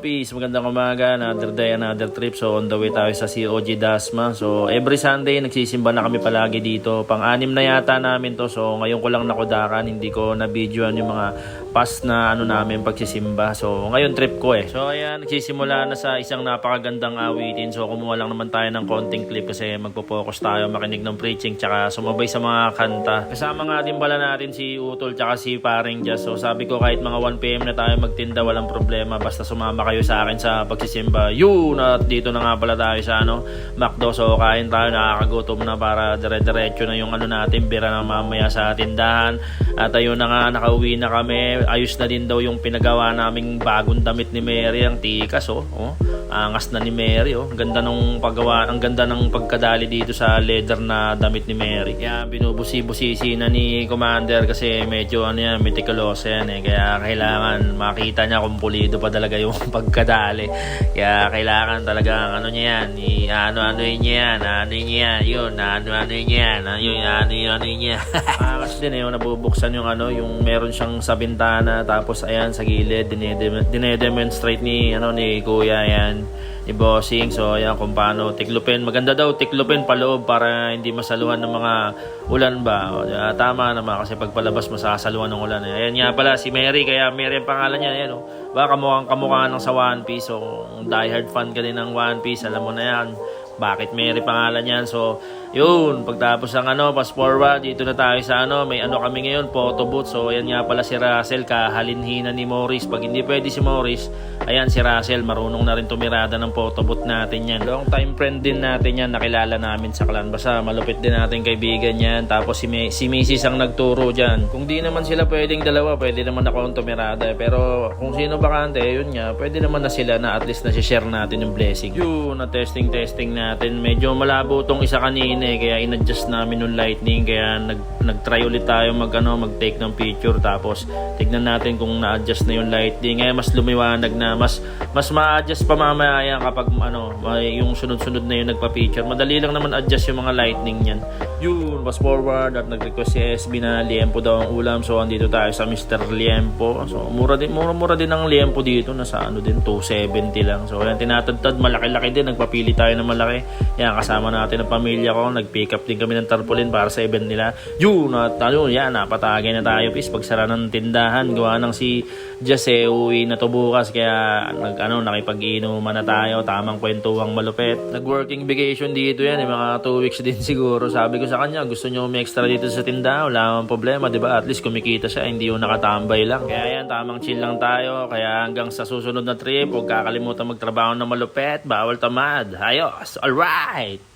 Peace. Magandang umaga, another day, another trip. So on the way tayo sa COG Dasma. So every Sunday nagsisimba na kami palagi dito. Pang-anim na yata namin to. So ngayon ko lang nakudakan, hindi ko na-videoan yung mga past na namin pagsisimba. So ngayon trip ko eh. So ayan, nagsisimula na sa isang napakagandang awitin. So kumuha lang naman tayo ng konting clip kasi magpo-focus tayo makinig ng preaching tsaka sumabay sa mga kanta. Kasama nga din pala natin si Utol tsaka si Paring Jazz. So sabi ko kahit mga 1 PM na tayo magtinda, walang problema. Basta sumama kayo sa akin sa pagsisimba. At dito na nga pala tayo sa McDo. So kain tayo, nakakagutom na para dire-diretso na yung natin, bira na mamaya sa tindahan. At ayun na nga, nakauwi na kami. Ayos na din daw yung pinagawa naming bagong damit ni Mary, ang tikas angas na ni Mary Ang ganda ng paggawa, ang ganda ng pagkadali dito sa leather na damit ni Mary. Kaya binubusi-busisi na ni Commander kasi medyo meticulous yan kaya kailangan makita niya kung pulido pa talaga yung pagkadali. Kaya kailangan talagang niya yan, angas din nabubuksan yung yung meron siyang sa bintana, tapos ayan sa gilid dinedemonstrate ni Kuya yan, ni Bossing. So ayan kung paano tiklupin, maganda daw tiklupin paloob para hindi masaluhan ng mga ulan ba. Tama naman kasi pag palabas masasaluhan ng ulan. Ayan nga pala si Mary, kaya Mary ang pangalan niya. Ayan baka kamukha ng sa One Piece. So kung diehard fan ka din ng One Piece, alam mo na yan bakit Mary pangalan yan. So yun, pagtapos ng fast forward, dito na tayo sa may kami ngayon, photo booth. So ayan nga pala si Russell, kahalinhina ni Morris. Pag hindi pwede si Morris, ayan si Russell, marunong na rin tumirada ng photo booth natin yan. Long time friend din natin yan, nakilala namin sa clan. Basta malupit din natin kaibigan yan. Tapos si Mrs. ang nagturo dyan. Kung di naman sila pwedeng dalawa, pwede naman ako ang tumirada. Pero kung sino bakante, yun nga, pwede naman na sila na at least na-share natin yung blessing. Yun, na testing natin. Medyo malabo tong isa kanina kaya in-adjust namin yung lightning, kaya nag-try ulit tayo mag-take ng picture, tapos tignan natin kung na-adjust na yung lightning. Kaya mas lumiwanag na, mas ma-adjust pa mamaya yan kapag yung sunod-sunod na yung nagpa-picture. Madali lang naman adjust yung mga lightning niyan. Yun, fast forward at nag-request si SB na liempo daw ang ulam. So andito tayo sa Mr. Liempo. So mura din ang liempo dito, nasa din 270 lang. So ayan, tinatadtad, malaki-laki din, nagpapili tayo ng malaki. Yan, kasama natin ang pamilya ko, nag-pick up din kami ng tarpaulin para sa event nila. Yun, at yan, napatagay na tayo please pagsara ng tindahan. Gawa ng si Jase, uwi na to bukas, kaya nakipag-inuman na tayo, tamang kwentuhang malupet. Nag-working vacation dito yan, mga 2 weeks din siguro. Sabi ko sa kanya, gusto nyo extra dito sa tindahan, wala namang problema, diba? At least kumikita siya, hindi yung nakatambay lang. Kaya yan, tamang chill lang tayo. Kaya hanggang sa susunod na trip, huwag kakalimutan magtrabaho ng malupet, bawal tamad. Ayos, alright!